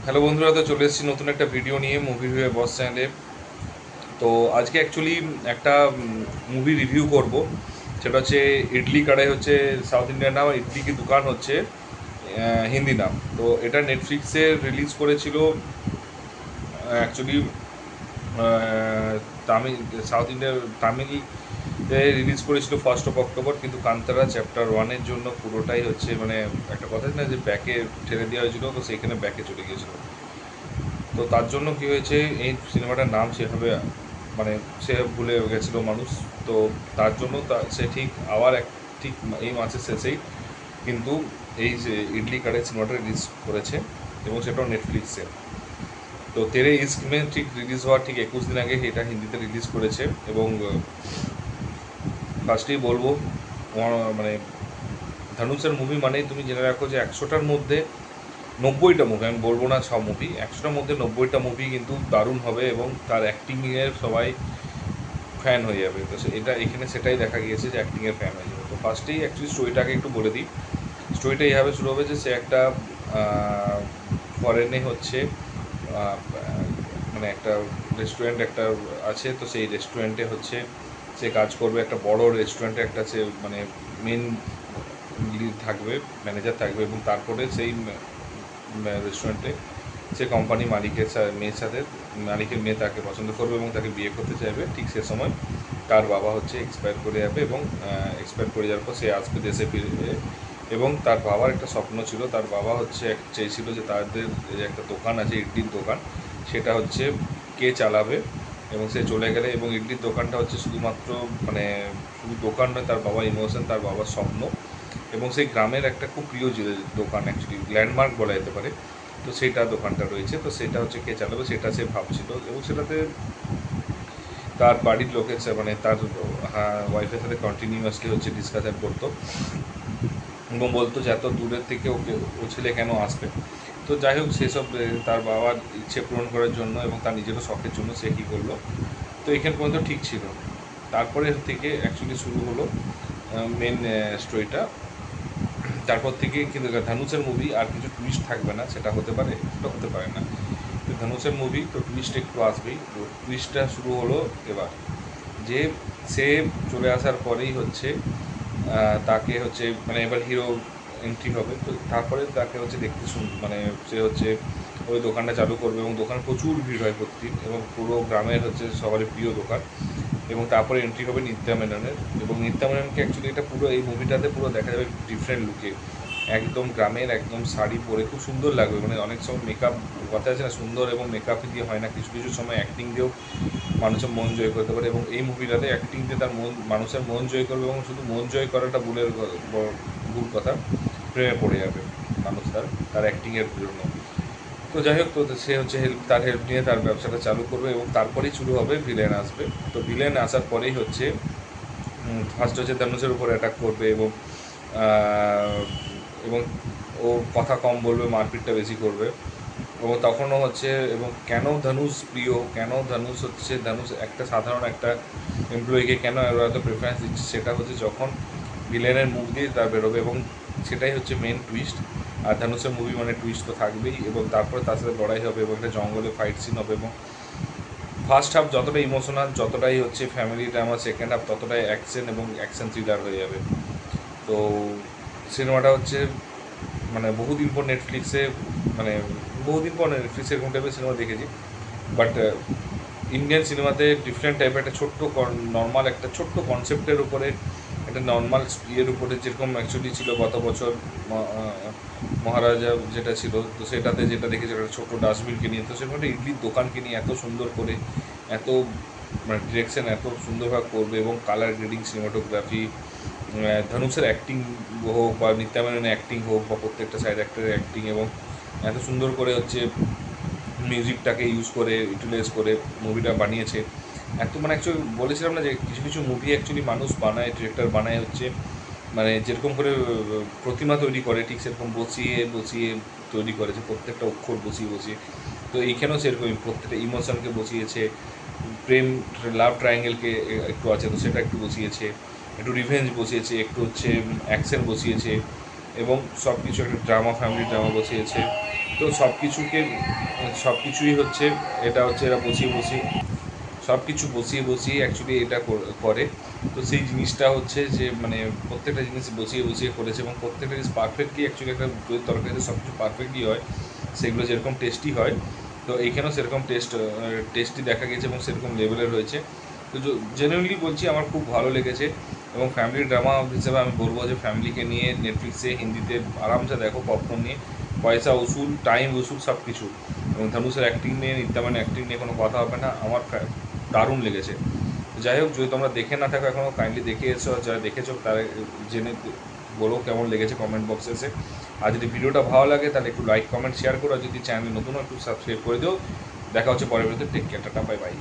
Hello বন্ধুরা, তো চলে এসেছি নতুন একটা ভিডিও নিয়ে মুভি রিভিউ বস চ্যানেলে। তো আজকে অ্যাকচুয়ালি একটা মুভি রিভিউ করব, সেটা হচ্ছে ইডলি কড়াই। হচ্ছে সাউথ ইন্ডিয়ান নাম, ইডলি কি দোকান হচ্ছে হিন্দি নাম। তো এটা নেটফ্লিক্সে রিলিজ করেছিল অ্যাকচুয়ালি তামিল, সাউথ ইন্ডিয়ার তামিল রিলিজ করেছিল 1 অক্টোবর। কিন্তু কান্তারা চ্যাপ্টার 1-এর জন্য পুরোটাই হচ্ছে মানে একটা কথা আছে না যে ব্যাকে ঠেলে দেওয়া হয়েছিল, তো সেইখানে ব্যাকে চলে গিয়েছিল। তো তার জন্য কী হয়েছে, এই সিনেমাটার নাম সেভাবে মানে সে ভুলে গেছিলো মানুষ। তো তার জন্য সে ঠিক আবার ঠিক এই মাসের শেষেই কিন্তু এই যে ইডলি কারের সিনেমাটা রিলিজ করেছে, এবং সেটাও নেটফ্লিক্সে। তো তেরে ইস্ক মে ঠিক রিলিজ হওয়ার ঠিক 21 দিন আগে এটা হিন্দিতে রিলিজ করেছে। এবং ফার্স্টেই বলবো, মানে ধনুষের মুভি মানেই তুমি জেনে রাখো যে 100টার মধ্যে 90টা মুভি, আমি বলবো না সব মুভি, 100টার মধ্যে 90টা মুভি কিন্তু দারুণ হবে এবং তার অ্যাক্টিংয়ের সবাই ফ্যান হয়ে যাবে। তো এটা এখানে সেটাই দেখা গিয়েছে যে অ্যাক্টিংয়ের ফ্যান হয়ে যাবে। তো ফার্স্টেই অ্যাকচুয়ালি স্টোরিটাকে একটু বলে দিই। স্টোরিটা এইভাবে শুরু হবে যে সে একটা ফরেনে হচ্ছে মানে একটা রেস্টুরেন্ট একটা আছে। তো সেই রেস্টুরেন্টে হচ্ছে সে কাজ করবে, একটা বড় রেস্টুরেন্টে একটা সে মানে মেন লিড থাকবে, ম্যানেজার থাকবে। এবং তারপরে সেই রেস্টুরেন্টে সে কোম্পানি মালিকের মেয়ের সাথে, মালিকের মেয়ে তাকে পছন্দ করবে এবং তাকে বিয়ে করতে চাইবে। ঠিক সে সময় তার বাবা হচ্ছে এক্সপায়ার করে যাবে, এবং এক্সপায়ার করে যাওয়ার পর সে আসবে দেশে ফিরে। এবং তার বাবার একটা স্বপ্ন ছিল, তার বাবা হচ্ছে চেয়েছিল যে তাদের যে একটা দোকান আছে, ইডলির দোকান, সেটা হচ্ছে কে চালাবে। এবং সে চলে গেলে, এবং ইডলির দোকানটা হচ্ছে শুধুমাত্র মানে শুধু দোকান নয়, তার বাবার ইমোশন, তার বাবার স্বপ্ন। এবং সেই গ্রামের একটা খুব প্রিয় দোকান, অ্যাকচুয়ালি ল্যান্ডমার্ক বলা যেতে পারে। তো সেইটা দোকানটা রয়েছে, তো সেটা হচ্ছে কে চালাবে সেটা সে ভাবছিল। এবং সেটাতে তার বাড়ির লোকের মানে তার ওয়াইফের সাথে কন্টিনিউয়াসলি হচ্ছে ডিসকাশন করতো, এবং বলতো যে এত দূরের থেকে ওকে ও ছেলে কেন আসবে। তো যাই হোক, সেসব তার বাবার ইচ্ছে পূরণ করার জন্য এবং তার নিজেরও শখের জন্য সে কী করলো। তো এখান পর্যন্ত ঠিক ছিল। তারপরে থেকে অ্যাকচুয়ালি শুরু হলো মেন স্টোরিটা। তারপর থেকে কিন্তু ধনুষের মুভি আর কিছু টুইস্ট থাকবে না, সেটা হতে পারে, সেটা হতে পারে না। তো ধনুষের মুভি তো টুইস্ট একটু আসবেই। তো টুইস্টটা শুরু হলো এবার, যে সে চলে আসার পরেই হচ্ছে তাকে হচ্ছে মানে এবার হিরো এন্ট্রি হবে। তো তারপরে তাকে হচ্ছে দেখতে মানে সে হচ্ছে ওই দোকানটা চালু করবে, এবং দোকানে প্রচুর ভিড় হয় প্রতিদিন, এবং পুরো গ্রামের হচ্ছে সবারই প্রিয় দোকান। এবং তারপরে এন্ট্রি হবে নিত্যা মেননের। এবং নিত্যা মেননকে অ্যাকচুয়ালি এটা পুরো এই মুভিটাতে পুরো দেখা যাবে ডিফারেন্ট লুকে, একদম গ্রামের একদম শাড়ি পরে খুব সুন্দর লাগবে। মানে অনেক সময় মেকআপ, কথা আছে না, সুন্দর এবং মেকআপ দিয়ে হয় না, কিছু কিছু সময় অ্যাক্টিং দিয়েও মানুষের মন জয় করতে পারে। এবং এই মুভিটাতে অ্যাক্টিং দিয়ে তার মানুষের মন জয় করবে, এবং শুধু মন জয় করাটা ভুল কথা, প্রেমে পড়ে যাবে মানুষ তার অ্যাক্টিংয়ের জন্য। তো যাই হোক, তো সে হচ্ছে তার হেল্প নিয়ে তার ব্যবসাটা চালু করবে, এবং তারপরেই শুরু হবে ভিলেন আসবে। তো ভিলেন আসার পরেই হচ্ছে ফার্স্ট হচ্ছে ধনুষের উপর অ্যাটাক করবে, এবং এবং ও কথা কম বলবে, মারপিটটা বেশি করবে। এবং তখনও হচ্ছে, এবং কেন ধনুষ প্রিয়, কেন ধনুষ হচ্ছে, ধনুষ একটা সাধারণ একটা এমপ্লয়িকে কেন এত প্রেফারেন্স দিচ্ছে, সেটা হচ্ছে যখন ভিলেনের মুখ দিয়ে তা বেরোবে, এবং সেটাই হচ্ছে মেন টুইস্ট। আর ধনুষের মুভি মানে টুইস্ট তো থাকবেই। এবং তারপরে তার সাথে লড়াই হবে, এবং একটা জঙ্গলে ফাইট সিন হবে। এবং ফার্স্ট হাফ যতটা ইমোশনাল, যতটাই হচ্ছে ফ্যামিলি ড্রামা, সেকেন্ড হাফ ততটাই অ্যাকশন এবং অ্যাকশন থ্রিলার হয়ে যাবে। তো সিনেমাটা হচ্ছে মানে বহুদিন পর নেটফ্লিক্সে, মানে বহুদিন পর নেটফ্লিক্সে এরকম টাইপের সিনেমা দেখেছি। বাট ইন্ডিয়ান সিনেমাতে ডিফারেন্ট টাইপের একটা ছোট্ট নর্মাল একটা ছোট্ট কনসেপ্টের উপরে, একটা নর্মাল ইয়ের উপরে, যেরকম অ্যাকচুয়ালি ছিল গত বছর মহারাজা যেটা ছিল, তো সেটাতে যেটা দেখেছি একটা ছোটো ডাস্টবিনকে নিয়ে, তো সেরকম একটা ইডলির দোকানকে নিয়ে এত সুন্দর করে, এত মানে ডিরেকশন এত সুন্দরভাবে করবে, এবং কালার গ্রেডিং, সিনেমাটোগ্রাফি, ধনুষের অ্যাক্টিং হোক বা নিত্যা মেননের অ্যাক্টিং হোক বা প্রত্যেকটা সাইড অ্যাক্টরের অ্যাক্টিং, এবং এত সুন্দর করে হচ্ছে মিউজিকটাকে ইউজ করে, ইউটিলাইজ করে মুভিটা বানিয়েছে। এত মানে অ্যাকচুয়ালি বলেছিলাম না যে কিছু কিছু মুভি অ্যাকচুয়ালি মানুষ বানায়, ডিরেক্টর বানায় হচ্ছে মানে যেরকম করে প্রতিমা তৈরি করে, ঠিক সেরকম বসিয়ে বসিয়ে তৈরি করেছে, প্রত্যেকটা অক্ষর বসিয়ে বসিয়ে। তো এইখানেও সেরকমই প্রত্যেকটা ইমোশনকে বসিয়েছে, প্রেম লাভ ট্রায়াঙ্গেলকে একটু আছে তো সেটা একটু বসিয়েছে, একটু রিভেঞ্জ বসিয়েছে, একটু হচ্ছে অ্যাকশন বসিয়েছে, এবং সব কিছু একটা ড্রামা, ফ্যামিলি ড্রামা বসিয়েছে। তো সব কিছুই হচ্ছে এটা হচ্ছে এরা সব কিছু বসিয়ে বসিয়ে অ্যাকচুয়ালি এটা করে। তো সেই জিনিসটা হচ্ছে যে মানে প্রত্যেকটা জিনিস বসিয়ে বসিয়ে করেছে এবং প্রত্যেকটা জিনিস পারফেক্টলি অ্যাকচুয়ালি একটা দইয়ের তরকারিতে সব কিছু পারফেক্টলি হয়, সেগুলো যেরকম টেস্টি হয় তো এইখানেও সেরকম টেস্টি দেখা গেছে এবং সেরকম লেভেলের হয়েছে। তো জেনুইনলি বলছি আমার খুব ভালো লেগেছে এবং ফ্যামিলি ড্রামা হিসেবে আমি বলবো যে ফ্যামিলিকে নিয়ে নেটফ্লিক্সে হিন্দিতে আরামসে দেখো পপকর্ন নিয়ে, পয়সা উসুল, টাইম উসুল সব কিছু। এবং ধনুষের অ্যাক্টিং নিয়ে, নিত্যামানের অ্যাক্টিং নিয়ে কোনো কথা হবে না, আমার দারুণ লেগেছে। যাই হোক, যদি তোমরা দেখে না থাকো এখনও, কাইন্ডলি দেখে এসো, আর যারা দেখেছো তারা জেনে বলো কেমন লেগেছে কমেন্ট বক্সে এসে। আর যদি ভিডিওটা ভালো লাগে তাহলে একটু লাইক কমেন্ট শেয়ার করো, আর যদি চ্যানেল নতুন একটু সাবস্ক্রাইব করে দিও। দেখা হচ্ছে পরের ভিডিওতে। Take care, tata, bye by.